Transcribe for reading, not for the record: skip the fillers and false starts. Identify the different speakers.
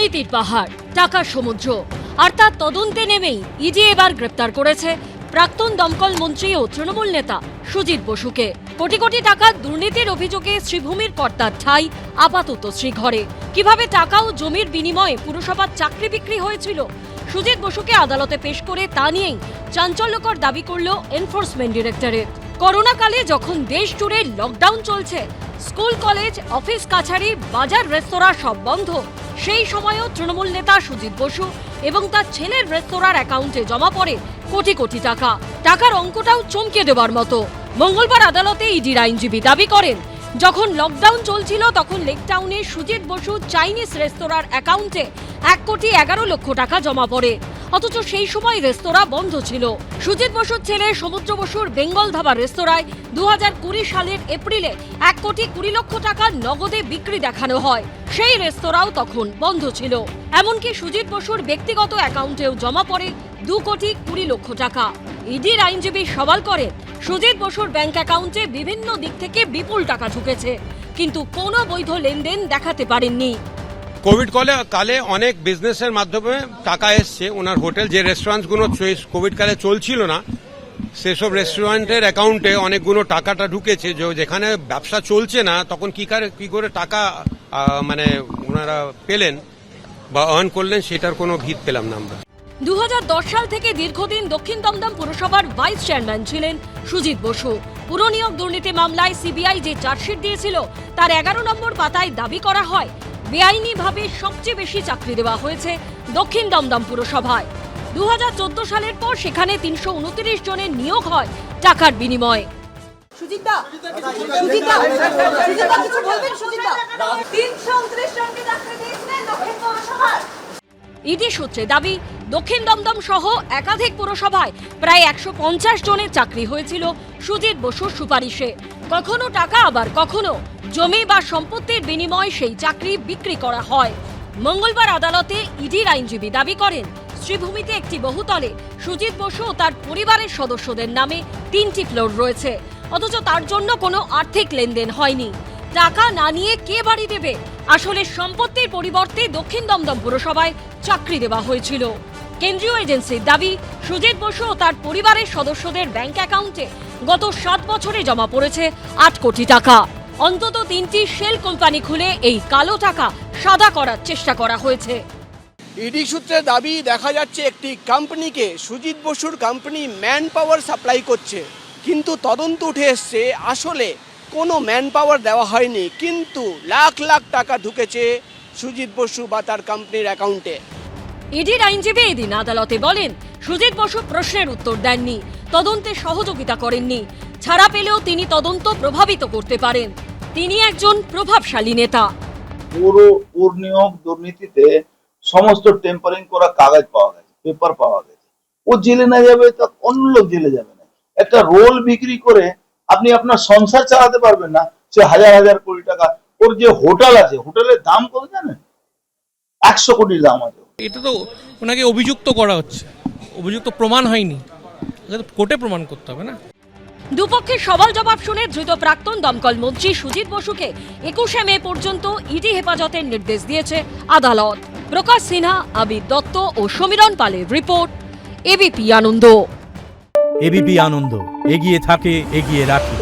Speaker 1: দুর্নীতির পাহাড়, টাকার সমুদ্র, আর তার তদন্তে নেমেই ইডি এবার গ্রেপ্তার করেছে প্রাক্তন দমকল মন্ত্রী ও তৃণমূল নেতা সুজিত বসুকে। কোটি কোটি টাকার দুর্নীতির অভিযোগে শ্রীভূমির কর্তার ঠাঁই আপাতত শ্রীঘরে। কিভাবে টাকা ও জমির বিনিময়ে পুরসভার চাকরি বিক্রি হয়েছিল, সুজিত বসুকে আদালতে পেশ করে তা নিয়েই চাঞ্চল্যকর দাবি করল এনফোর্সমেন্ট ডিরেক্টরেট। করোনাকালে যখন দেশ জুড়ে লকডাউন চলছে, স্কুল কলেজ অফিস কাছারি বাজার রেস্তোরাঁ সব বন্ধ, সেই সময়ও তৃণমূল নেতা সুজিত বসু এবং তার ছেলের রেস্তোরাঁর অ্যাকাউন্টে জমা পড়ে কোটি কোটি টাকা। টাকার অঙ্কটাও চমকে দেওয়ার মতো। মঙ্গলবার আদালতে ইডির আইনজীবী দাবি করেন, যখন লকডাউন চলছিল তখন লেকটাউনে সুজিত বসু চাইনিজ রেস্তোরাঁর অ্যাকাউন্টে 1,11,00,000 টাকা জমা পড়ে, অথচ সেই সময় রেস্তোরাঁ বন্ধ ছিল। সুজিত বসুর ছেলে সমুদ্র বসুর বেঙ্গল ধাবা রেস্তোরাঁয় 2020 সালের এপ্রিলে 1,20,00,000 টাকা নগদে বিক্রি দেখানো হয়। সেই রেস্তোরাঁও তখন বন্ধ ছিল। এমনকি সুজিত বসুর ব্যক্তিগত অ্যাকাউন্টেও জমা পড়ে 2,20,00,000 টাকা। ইডির আইনজীবী সওয়াল করেন, সুজিত বসুর ব্যাংক অ্যাকাউন্টে বিভিন্ন দিক থেকে বিপুল টাকা ঢুকেছে, কিন্তু কোনো বৈধ লেনদেন দেখাতে পারেননি।
Speaker 2: কোভিড কালে অনেক বিজনেসের মাধ্যমে টাকা এসছে ওনার হোটেল, যে রেস্টুরেন্টগুলো কোভিড কালে চলছিল না সেসব রেস্টুরেন্টের অ্যাকাউন্টে অনেকগুলো টাকাটা ঢুকেছে। যেখানে ব্যবসা চলছে না তখন কি করে টাকা মানে ওনারা পেলেন বা আর্ন করলেন সেটার কোনো ভিত পেলাম না আমরা।
Speaker 1: 2010 সাল থেকে দীর্ঘদিন দক্ষিণ দমদম পুরসভার ভাইস চেয়ারম্যান ছিলেন সুজিত বসু। পুরনিয়োগ দুর্নীতি মামলায় সিবিআই যে চার্জশিট দিয়েছিল তার 11 নম্বর পাতায় দাবি করা হয়, বেআইনিভাবে সবচেয়ে বেশি চাকরি দেওয়া হয়েছে দক্ষিণ দমদম পুরসভায়। 2014 সালের পর সেখানে 329 জনের নিয়োগ হয় টাকার বিনিময়ে। ইডি সূত্রে দাবি, দক্ষিণ দমদম সহ একাধিক পুরসভায় প্রায় 150 জনের চাকরি হয়েছিল সুজিত বসুর সুপারিশে। কখনো টাকা, আবার কখনো জমি বা সম্পত্তির বিনিময়ে সেই চাকরি বিক্রি করা হয়। মঙ্গলবার আদালতে ইডির আইনজীবী দাবি করেন, শ্রীভূমিতে একটি বহুতলে সুজিত বসু ও তার পরিবারের সদস্যদের নামে 3টি ফ্লোর রয়েছে, অথচ তার জন্য কোনো আর্থিক লেনদেন হয়নি। টাকা না নিয়ে কে বাড়ি দেবে? আসলে সম্পত্তির পরিবর্তে দক্ষিণ দমদম পুরসভায় চাকরি দেওয়া হয়েছিল। কেন্দ্রীয় এজেন্সির দাবি, সুজিত বসু ও তার পরিবারের সদস্যদের ব্যাংক অ্যাকাউন্টে গত 7 বছরে জমা পড়েছে 8 কোটি টাকা। অন্তত 3টি শেল কোম্পানি খুলে এই কালো টাকা সাদা করার চেষ্টা করা হয়েছে।
Speaker 3: ইডি সূত্রে দাবি, দেখা যাচ্ছে একটি কোম্পানিকে সুজিত বসুর কোম্পানি ম্যান পাওয়ার সাপ্লাই করছে, কিন্তু তদন্ত উঠে এসছে আসলে কোনো ম্যান পাওয়ার দেওয়া হয়নি, কিন্তু লাখ লাখ টাকা ঢুকেছে সুজিত বসু বা তার কোম্পানির অ্যাকাউন্টে।
Speaker 1: ইডির আইনজীবী এদিন আদালতে বলেন, সুজিত বসু প্রশ্নের উত্তর দেননি, তদন্তে সহযোগিতা করেননি। ছাড়া পেলেও তিনি তদন্ত প্রভাবিত করতে পারেন। তিনি একজন প্রভাবশালী নেতা।
Speaker 4: পুরনিয়োগ দুর্নীতিতে সমস্ত টেম্পারিং করা কাগজ পাওয়া গেছে, পেপার পাওয়া গেছে। ও জেলে না যাবে তা অন্য লোক জেলে যাবে না। একটা রোল বিক্রি করে আপনি আপনার সংসার চালাতে পারবেন না। সে হাজার হাজার কোটি টাকা, ওর যে হোটেল আছে, হোটেলের দাম কত জানেন? 100 কোটির দাম আছে।
Speaker 5: এটা তো ওনাকে অভিযুক্ত করা হচ্ছে, অভিযুক্ত প্রমাণ হয়নি, কোর্টে প্রমাণ করতে হবে না।
Speaker 1: দুপক্ষের সওয়াল জবাব শুনে ধৃত প্রাক্তন দমকল মন্ত্রী সুজিত বসুকে 21শে মে পর্যন্ত ইডি হেফাজতের নির্দেশ দিয়েছে আদালত। প্রকাশ সিনহা, আবির দত্ত ও সমীরণ পালের রিপোর্ট, এবিপি আনন্দ।
Speaker 6: এবিপি আনন্দ, এগিয়ে থাকে, এগিয়ে রাখে।